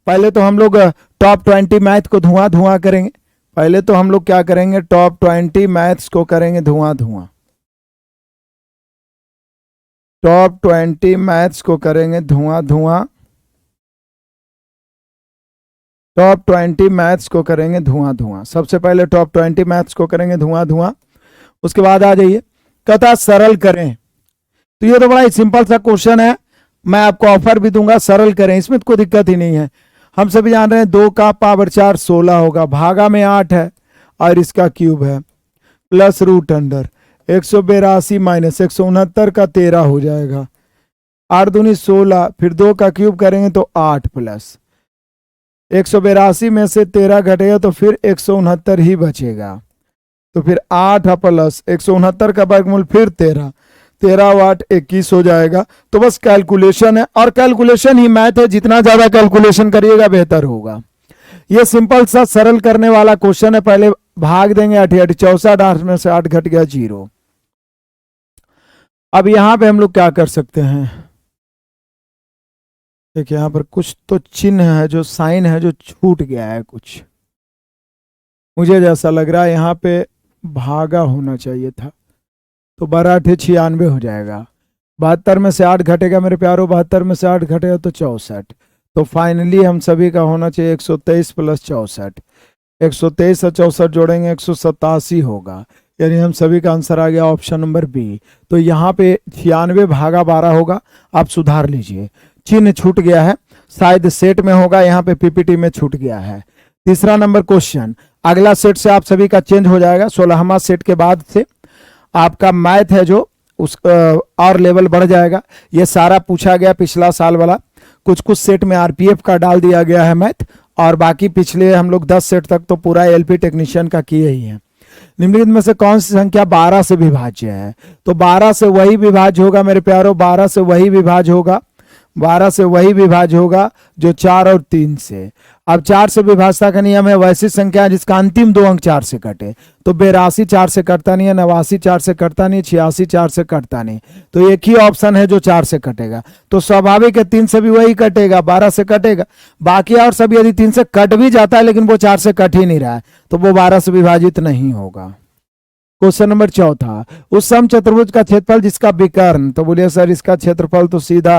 पहले तो हम लोग टॉप 20 मैथ को धुआं धुआं करेंगे। पहले तो हम लोग क्या करेंगे, टॉप 20 मैथ्स को करेंगे धुआं धुआं। टॉप 20 मैथ्स को करेंगे धुआं धुआं। टॉप 20 मैथ्स को करेंगे धुआं धुआं। सबसे पहले टॉप 20 मैथ्स को करेंगे धुआं धुआं। उसके बाद आ जाइए, कथा सरल करें। तो ये तो बड़ा ही सिंपल सा क्वेश्चन है, मैं आपको ऑफर भी दूंगा, सरल करें, इसमें तो कोई दिक्कत ही नहीं है। हम सभी जान रहे हैं 2 का पावर 4 16 होगा, भागा में 8 है और इसका क्यूब है, प्लस रूट अंडर 182 माइनस 169 का 13 हो जाएगा। 8 दूनी 16, फिर 2 का क्यूब करेंगे तो 8 प्लस 182 में से 13 घटेगा तो फिर 169 ही बचेगा। तो फिर 8 प्लस 169 का वर्गमूल फिर 13, 13 8 21 हो जाएगा। तो बस कैलकुलेशन है, और कैलकुलेशन ही मैथ है, जितना ज्यादा कैलकुलेशन करिएगा बेहतर होगा। ये सिंपल सा सरल करने वाला क्वेश्चन है। पहले भाग देंगे 8 8 64, 8 में से 8 घट गया 0। अब यहां पे हम लोग क्या कर सकते हैं, देखिए यहां पर कुछ तो चिन्ह है, जो साइन है जो छूट गया है कुछ, मुझे जैसा लग रहा है यहां पे भागा होना चाहिए था। तो 12 8 96 हो जाएगा। 72 में से 8 घटेगा मेरे प्यारो, 72 में से 8 घटेगा तो 64। तो फाइनली हम सभी का होना चाहिए 123 प्लस 64। 123 और 64 जोड़ेंगे 187 होगा, यानी हम सभी का आंसर आ गया ऑप्शन नंबर बी। तो यहाँ पे 96 भागा 12 होगा, आप सुधार लीजिए, चिन्ह छूट गया है, शायद सेट में होगा, यहाँ पे पीपीटी में छूट गया है। तीसरा नंबर क्वेश्चन, अगला सेट से आप सभी का चेंज हो जाएगा, 16वां सेट के बाद से आपका मैथ है जो उस और लेवल बढ़ जाएगा। ये सारा पूछा गया पिछला साल वाला, कुछ कुछ सेट में आरपीएफ का डाल दिया गया है मैथ, और बाकी पिछले हम लोग 10 सेट तक तो पूरा एलपी टेक्नीशियन का किए ही है। निम्नलिखित में से कौन सी संख्या 12 से विभाज्य है? तो 12 से वही विभाज्य होगा मेरे प्यारो, 12 से वही विभाज्य होगा, 12 से वही विभाज्य होगा जो 4 और 3 से। अब 4 से विभाज्यता का नियम है, वैसी संख्या जिसका अंतिम 2 अंक 4 से कटे। तो 82 4 से कटता नहीं है, 89 4 से कटता नहीं, 86 4 से कटता नहीं। तो एक ही ऑप्शन है जो 4 से कटेगा। तो स्वाभाविक है 3 से भी वही कटेगा, 12 से कटेगा। बाकी और सब यदि 3 से कट भी जाता है लेकिन वो 4 से कट ही नहीं रहा है, तो वो 12 से विभाजित नहीं होगा। क्वेश्चन नंबर चौथा, उस समचतुर्भुज का क्षेत्रफल जिसका विकर्ण, तो बोलिए सर इसका क्षेत्रफल तो सीधा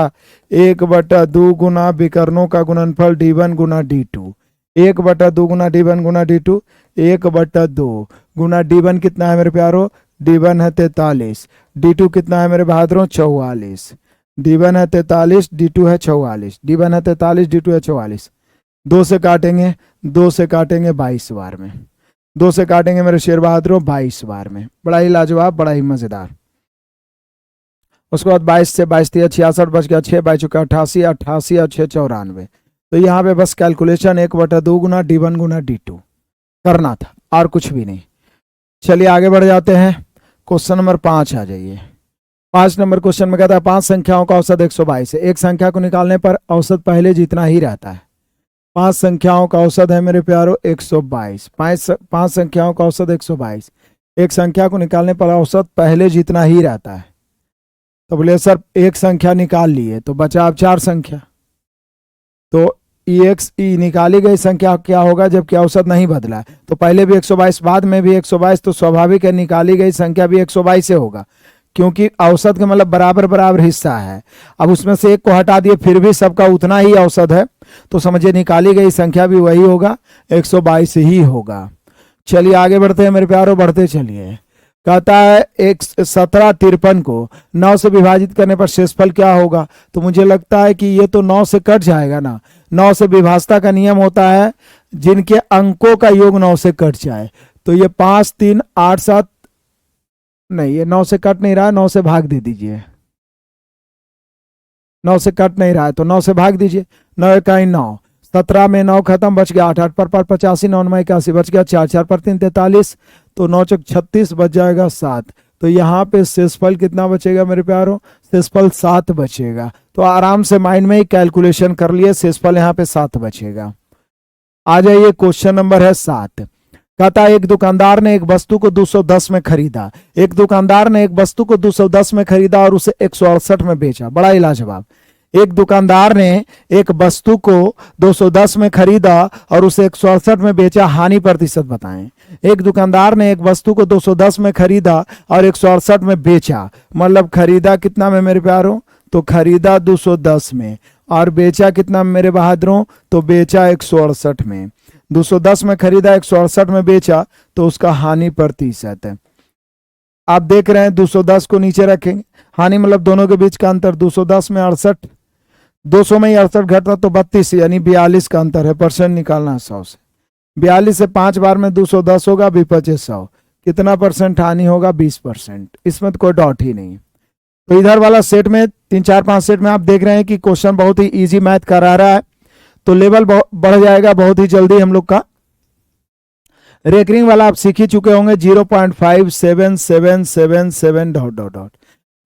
1/2 गुना विकर्णों का गुणनफल d1 गुना d2। 1/2 गुना d1 गुना d2, 1/2 गुना d1 कितना है मेरे प्यारो, d1 है 43, d2 कितना है मेरे बहादुरों 44। d1 है 43, d2 है 44, d1 है 43, d2 है 44। 2 से काटेंगे, 2 से काटेंगे 22 बार में, 2 से काटेंगे मेरे शेर बहादुरों 22 बार में। बड़ा ही लाजवाब, बड़ा ही मजेदार। उसके बाद 22 से 22 3 66 बच गया 6, 22 चुका 88, 88 और 6 94। तो यहाँ पे बस कैलकुलेशन 1/2 गुना d1 गुना d2 करना था, और कुछ भी नहीं। चलिए आगे बढ़ जाते हैं, क्वेश्चन नंबर 5 आ जाइए। 5 नंबर क्वेश्चन में कहता है 5 संख्याओं का औसत 122 है। एक संख्या को निकालने पर औसत पहले जितना ही रहता है। 5 संख्याओं का औसत है मेरे प्यारो 122। 5 संख्याओं का औसत 122। एक संख्या को निकालने पर औसत पहले जितना ही रहता है। तो बोले सर एक संख्या निकाल लिए तो बचा अब 4 संख्या, तो ई निकाली गई संख्या क्या होगा जबकि औसत नहीं बदला है। तो पहले भी 122, बाद में भी 122, तो स्वाभाविक है निकाली गई संख्या भी 122 से होगा, क्योंकि औसत के मतलब बराबर बराबर हिस्सा है। अब उसमें से एक को हटा दिए फिर भी सबका उतना ही औसत है, तो समझिए निकाली गई संख्या भी वही होगा, 122 ही होगा। चलिए आगे बढ़ते हैं मेरे प्यारो, बढ़ते चलिए। कहता है 17 53 को 9 से विभाजित करने पर शेषफल क्या होगा? तो मुझे लगता है कि ये तो 9 से कट जाएगा ना। 9 से विभाज्यता का नियम होता है जिनके अंकों का योग 9 से कट जाए। तो ये 5 3 8 7 नहीं, ये 9 से कट नहीं रहा है, 9 से भाग दे दीजिए। 9 से कट नहीं रहा है तो 9 से भाग दीजिए। 9 इकाई 9, 17 में 9 खत्म, बच गया 8 8 पर 85, 9 में 81 बच गया 4 4 पर 3 43, तो 9 चौक 36 बच जाएगा 7। तो यहाँ पे शेषफल कितना बचेगा मेरे प्यारों? शेषफल 7 बचेगा। तो आराम से माइंड में ही कैलकुलेशन कर लिए, शेषफल यहाँ पे 7 बचेगा। आ जाइए क्वेश्चन नंबर है 7। कहता है एक दुकानदार ने एक वस्तु को 210 में खरीदा। एक दुकानदार ने एक वस्तु को 210 में खरीदा और उसे 168 में बेचा। बड़ा ही लाजवाब। एक दुकानदार ने एक वस्तु को 210 में खरीदा और उसे 168 में बेचा, हानि प्रतिशत बताएं। एक दुकानदार ने एक वस्तु को 210 में खरीदा और 168 में बेचा, मतलब खरीदा कितना में मेरे प्यारों, तो खरीदा 210 में और बेचा कितना में मेरे बहादुरों, तो बेचा 168 में। 210 में खरीदा 168 में बेचा, तो उसका हानि प्रतिशत है। आप देख रहे हैं 210 को नीचे रखेंगे, हानि मतलब दोनों के बीच का अंतर, 210 में 68, 200 में ही 68 घटा तो 32, यानी 42 का अंतर है। परसेंट निकालना है 100 से। 42 से 5 बार में 210 होगा, विपचे 100, कितना परसेंट हानि होगा, 20%। इसमें तो कोई डाउट ही नहीं। तो इधर वाला सेट में 3 4 5 सेट में आप देख रहे हैं कि क्वेश्चन बहुत ही इजी मैथ करा रहा है, तो लेवल बढ़ जाएगा बहुत ही जल्दी हम लोग का। रेकरिंग वाला आप सीख ही चुके होंगे, 0.5777 डॉट डॉट डॉट,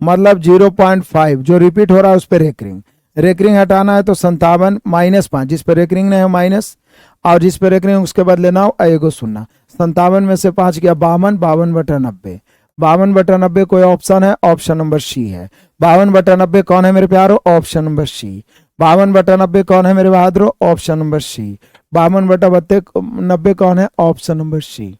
मतलब 0.5 जो रिपीट हो रहा है उस पर रेकरिंग। रेकरिंग हटाना है तो 57 -5, जिस पर रेकरिंग नहीं है माइनस, और जिस पर रेकरिंग उसके बाद लेना हो एगो सुनना। 57 में से 5 गया 52, 52/90, 52/90 कोई ऑप्शन है, ऑप्शन नंबर सी है। 52/90 कौन है मेरे प्यारो, ऑप्शन नंबर सी। 52/90 कौन है मेरे बहादुरों, ऑप्शन नंबर सी। 52/90 कौन है, ऑप्शन नंबर सी।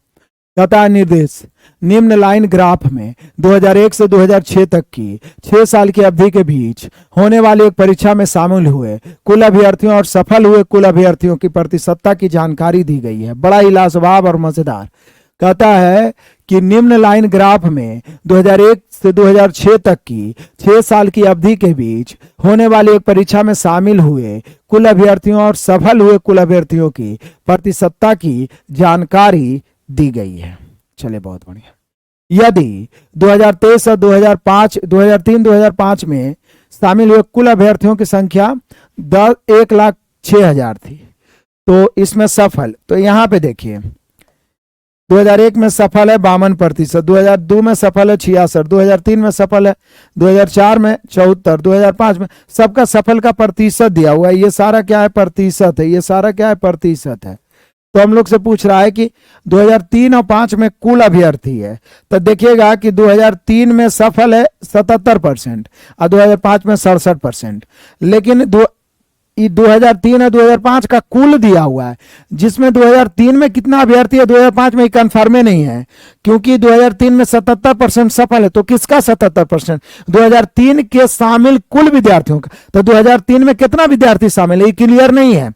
कहता है निर्देश, निम्न लाइन ग्राफ में 2001 से 2006 तक की 6 साल की अवधि के बीच होने वाली एक परीक्षा में शामिल हुए कुल अभ्यर्थियों और सफल हुए कुल अभ्यर्थियों की प्रतिशतता की जानकारी दी गई है। बड़ा ही लाजवाब और मजेदार। कहता है कि निम्न लाइन ग्राफ में 2001 से 2006 तक की 6 साल की अवधि के बीच होने वाली एक परीक्षा में शामिल हुए कुल अभ्यर्थियों और सफल हुए कुल अभ्यर्थियों की प्रतिशतता की जानकारी दी गई है। चलिए बहुत बढ़िया। यदि 2023 और 2003-2005 में शामिल हुए कुल अभ्यर्थियों की संख्या 1,06,000 थी, तो इसमें सफल, तो यहां पे देखिए 2001 में सफल है 52%, 2002 में सफल है 66, 2003 में सफल है, 2004 में 74, 2005 में, सबका सफल का प्रतिशत दिया हुआ है। ये सारा क्या है, प्रतिशत है। ये सारा क्या है, प्रतिशत है। तो हम लोग से पूछ रहा है कि 2003 और 5 में कुल अभ्यर्थी है, तो देखिएगा कि 2003 में सफल है 77% और 2005 में 67%, लेकिन 2003 और 2005 का कुल दिया हुआ है, जिसमें 2003 में कितना अभ्यर्थी है, 2005 में कंफर्म नहीं है, क्योंकि 2003 में 77% सफल है। तो किसका 77%, 2003 के शामिल कुल विद्यार्थियों का। तो 2003 में कितना विद्यार्थी शामिल है, ये क्लियर नहीं है।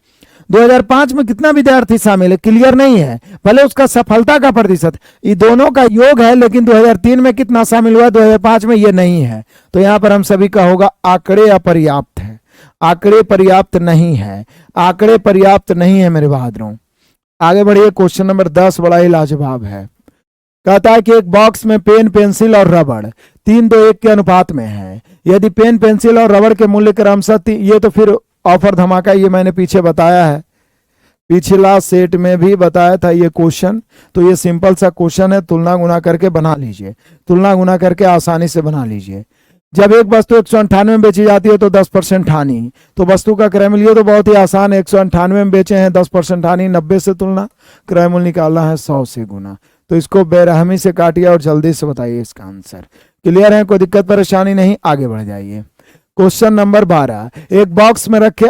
2005 में कितना विद्यार्थी शामिल है, क्लियर नहीं है। भले उसका सफलता का प्रतिशत, ये दोनों का योग है, लेकिन 2003 में कितना शामिल हुआ, 2005 में ये नहीं है। तो यहां पर हम सभी का होगा आंकड़े अपर्याप्त है, आंकड़े पर्याप्त नहीं है, आंकड़े पर्याप्त नहीं है मेरे बहादुरों। आगे बढ़िए, क्वेश्चन नंबर 10 बड़ा ही लाजवाब है। कहता है कि एक बॉक्स में पेन, पेंसिल और रबड़ 3:1 के अनुपात में है। यदि पेन, पेंसिल और रबड़ के मूल्य क्रमशः, ये तो फिर ऑफर धमाका, ये मैंने पीछे बताया है, पिछला सेट में भी बताया था ये क्वेश्चन। तो ये सिंपल सा क्वेश्चन है, तुलना गुना करके बना लीजिए, तुलना गुना करके आसानी से बना लीजिए। जब एक वस्तु 198 में बेची जाती है तो 10% हानि, तो वस्तु का क्रय मूल्य तो बहुत ही आसान है, 198 में बेचे हैं, 10% हानि, 90 से तुलना, क्रय मूल्य निकालना है 100 से गुना। तो इसको बेरहमी से काटिए और जल्दी से बताइए इसका आंसर। क्लियर है, कोई दिक्कत परेशानी नहीं, आगे बढ़ जाइए। क्वेश्चन नंबर 12, एक बॉक्स में रखे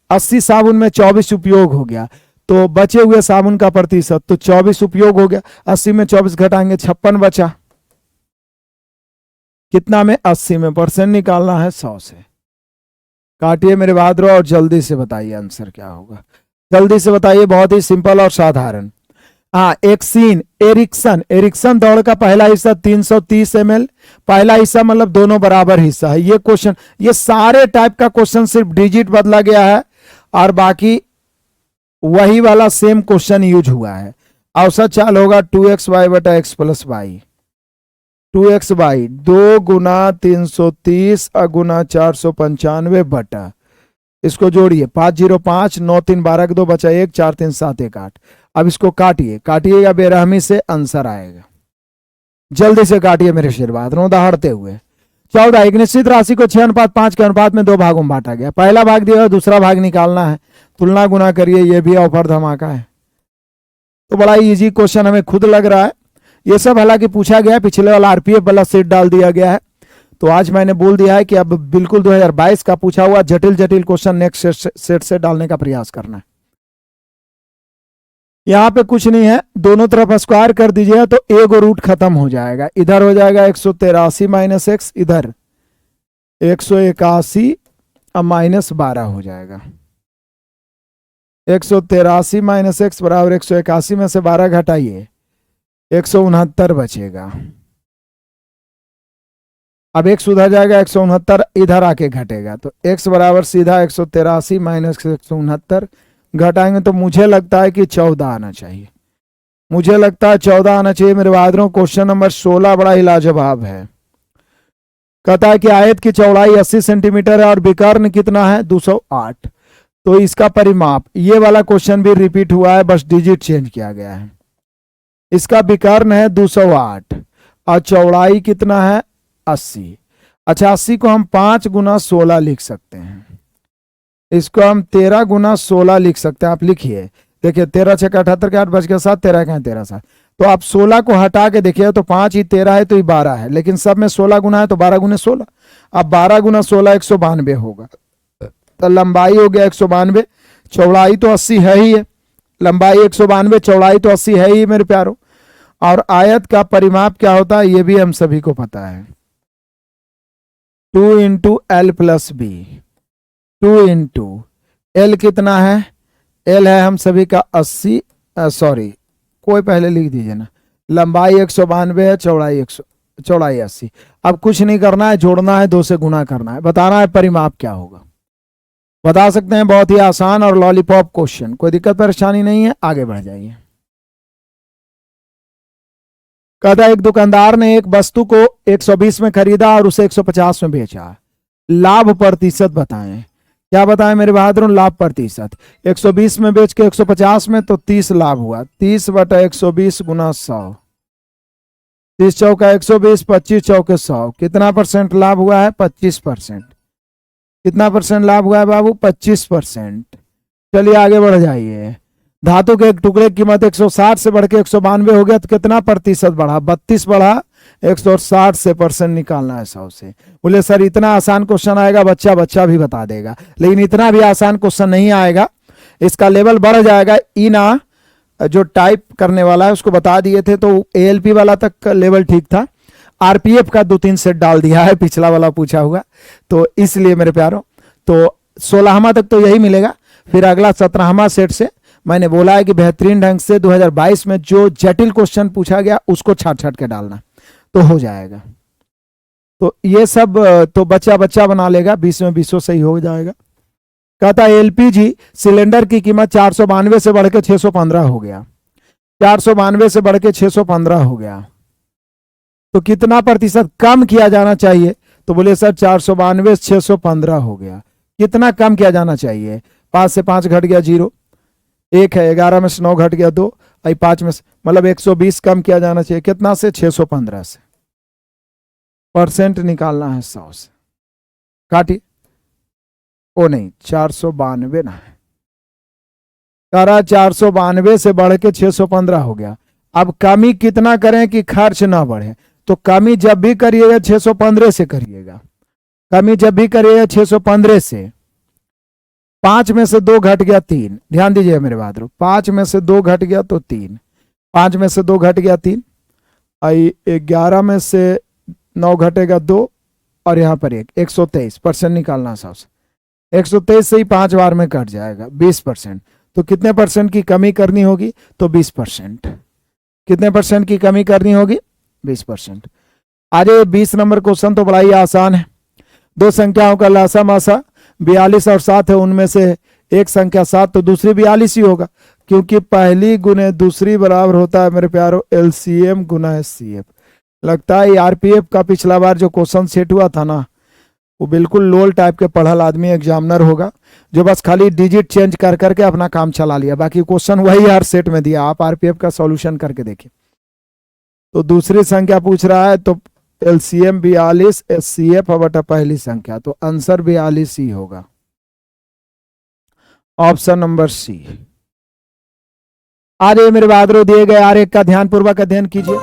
80 साबुन में 24 उपयोग हो गया, तो बचे हुए साबुन का प्रतिशत, तो 24 उपयोग हो गया, 80 में 24 घटाएंगे 56 बचा, कितना में, 80 में, परसेंट निकालना है 100 से। काटिए मेरे बहादुर और जल्दी से बताइए आंसर क्या होगा, जल्दी से बताइए, बहुत ही सिंपल और साधारण। हाँ, एक सीन, एरिक्सन दौड़ का पहला हिस्सा 330 ml, पहला हिस्सा मतलब दोनों बराबर हिस्सा है। ये क्वेश्चन, ये सारे टाइप का क्वेश्चन सिर्फ डिजिट बदला गया है और बाकी वही वाला सेम क्वेश्चन यूज हुआ है। औसत चाल होगा 2xy बटा x प्लस वाई, 2xy 2 गुना 330 गुना 495 बटा, इसको जोड़िए 505 9 3 12 2 बचा 1 4 3 7 1 8। अब इसको काटिए, काटिएगा बेरहमी से, आंसर आएगा। जल्दी से काटिए मेरे आशीर्वाद, दहाड़ते हुए। 14, एक निश्चित राशि को 6:5 के अनुपात में 2 भागों में बांटा गया, पहला भाग दिया, दूसरा भाग निकालना है, तुलना गुना करिए, ये भी ऑफर धमाका है। तो बड़ा इजी क्वेश्चन हमें खुद लग रहा है। ये सब हालांकि पूछा गया है, पिछले वाला आरपीएफ वाला सेट डाल दिया गया है, तो आज मैंने बोल दिया है कि अब बिल्कुल 2022 का पूछा हुआ जटिल जटिल क्वेश्चन नेक्स्ट सेट से डालने का प्रयास करना है। यहां पे कुछ नहीं है, दोनों तरफ स्क्वायर कर दीजिएगा तो एक रूट खत्म हो जाएगा। इधर हो जाएगा 183 माइनस एक्स, इधर 181 माइनस 12 हो जाएगा। 183 माइनस एक्स बराबर 181 में से 12 घटाइए, 169 बचेगा। अब x उधर जाएगा, 169 इधर आके घटेगा, तो x बराबर सीधा 183 माइनस 169 घटाएंगे तो मुझे लगता है कि 14 आना चाहिए। मुझे लगता है 14 आना चाहिए मेरे बहादुरों। क्वेश्चन नंबर 16 बड़ा ही लाजवाब है। कहता है कि आयत की चौड़ाई 80 सेंटीमीटर है और विकर्ण कितना है 208। तो इसका परिमाप, ये वाला क्वेश्चन भी रिपीट हुआ है, बस डिजिट चेंज किया गया है। इसका विकर्ण है 208 और चौड़ाई कितना है 80। अच्छा, 80 को हम 5 गुना 16 लिख सकते हैं, इसको हम 13 गुना 16 लिख सकते हैं। आप लिखिए, देखिए 13 6 78 के 8 बच गया 7, 13 का 13 7। तो आप 16 को हटा के देखिए तो 5 ही 13 है तो ये 12 है, लेकिन सब में 16 गुना है तो 12 गुना 16। अब 12 गुना 16 192 होगा, तो लंबाई हो गया 192, चौड़ाई तो 80 है ही है, लंबाई 192 चौड़ाई तो 80 है ही मेरे प्यारों। और आयत का परिमाप क्या होता है ये भी हम सभी को पता है, 2 into L plus B. 2 into L कितना है, एल है हम सभी का 80, सॉरी कोई पहले लिख दीजिए ना, लंबाई 192 है, चौड़ाई 80। अब कुछ नहीं करना है, जोड़ना है, 2 से गुना करना है, बताना है परिमाप क्या होगा। बता सकते हैं, बहुत ही आसान और लॉलीपॉप क्वेश्चन, कोई दिक्कत परेशानी नहीं है। आगे बढ़ जाइए। कहता है एक दुकानदार ने एक वस्तु को 120 में खरीदा और उसे 150 में बेचा, लाभ प्रतिशत बताएं। क्या बताएं मेरे बहादुर, लाभ प्रतिशत। 120 में बेच के 150 में तो 30 लाभ हुआ, 30 बटा 120 गुना 100, 30 चौका 120, 25 चौके 100, कितना परसेंट लाभ हुआ है 25%। कितना परसेंट लाभ हुआ है बाबू 25%। चलिए आगे बढ़ जाइए। धातु के एक टुकड़े की कीमत 160 से बढ़ के 192 हो गया तो कितना प्रतिशत बढ़ा, 32 बढ़ा, 160 से परसेंट निकालना है 100 से। बोले सर इतना आसान क्वेश्चन आएगा, बच्चा भी बता देगा, लेकिन इतना भी आसान क्वेश्चन नहीं आएगा, इसका लेवल बढ़ जाएगा। इना जो टाइप करने वाला है उसको बता दिए थे तो एएलपी वाला तक का लेवल ठीक था, आरपीएफ का 2-3 सेट डाल दिया है, पिछला वाला पूछा हुआ, तो इसलिए मेरे प्यारों तो 16वां तक तो यही मिलेगा, फिर अगला 17वां सेट से मैंने बोला है कि बेहतरीन ढंग से 2022 में जो जटिल क्वेश्चन पूछा गया उसको छाट छाट के डालना तो हो जाएगा। तो ये सब तो बच्चा बना लेगा, 20 में 20 सही हो जाएगा। कहता है एलपीजी सिलेंडर की कीमत 492 से बढ़ के 615 हो गया, 492 से बढ़ के 615 हो गया, तो कितना प्रतिशत कम किया जाना चाहिए। तो बोले सर 492 615 हो गया, कितना कम किया जाना चाहिए, 5 से 5 घट गया 0, 1 है, 11 में से 9 घट गया 2, 5 में से मतलब 120 कम किया जाना चाहिए, कितना से 615 से, परसेंट निकालना है 100 से, काटिए, ओ नहीं 492 ना है, 492 से बढ़ के 615 हो गया। अब कमी कितना करें कि खर्च ना बढ़े, तो कमी जब भी करिएगा 615 से करिएगा, कमी जब भी करिएगा 615 से। 5 में से 2 घट गया 3, ध्यान दीजिए मेरे बहादुर, 5 में से 2 घट गया तो 3, 5 में से 2 घट गया 3, 11 में से 9 घटेगा 2 और यहाँ पर 1, 123 परसेंट निकालना 100 से, 123 से ही 5 बार में कट जाएगा 20%। तो कितने परसेंट की कमी करनी होगी, तो 20%। कितने परसेंट की कमी करनी होगी, 20%। आज 20 नंबर क्वेश्चन तो बड़ा ही आसान है। 2 संख्याओं का लासा मासा 42 और 7 है, उनमें से एक संख्या 7 तो दूसरी 42 ही होगा, क्योंकि पहली गुने दूसरी बराबर होता है मेरे प्यारों एलसीएम गुना एचसीएफ। लगता है आरपीएफ का पिछला बार जो क्वेश्चन सेट हुआ था ना, वो बिल्कुल लोल टाइप के पढ़ल आदमी एग्जामिनर होगा जो बस खाली डिजिट चेंज कर करके अपना काम चला लिया, बाकी क्वेश्चन वही हर सेट में दिया। आप आरपीएफ का सॉल्यूशन करके देखिए। तो दूसरी संख्या पूछ रहा है तो एलसीएम 42 एचसीएफ बटा पहली संख्या, तो आंसर 42 ही होगा, ऑप्शन नंबर सी। आगे मेरे बहादुर दिए गए आरेख का ध्यानपूर्वक अध्ययन कीजिए।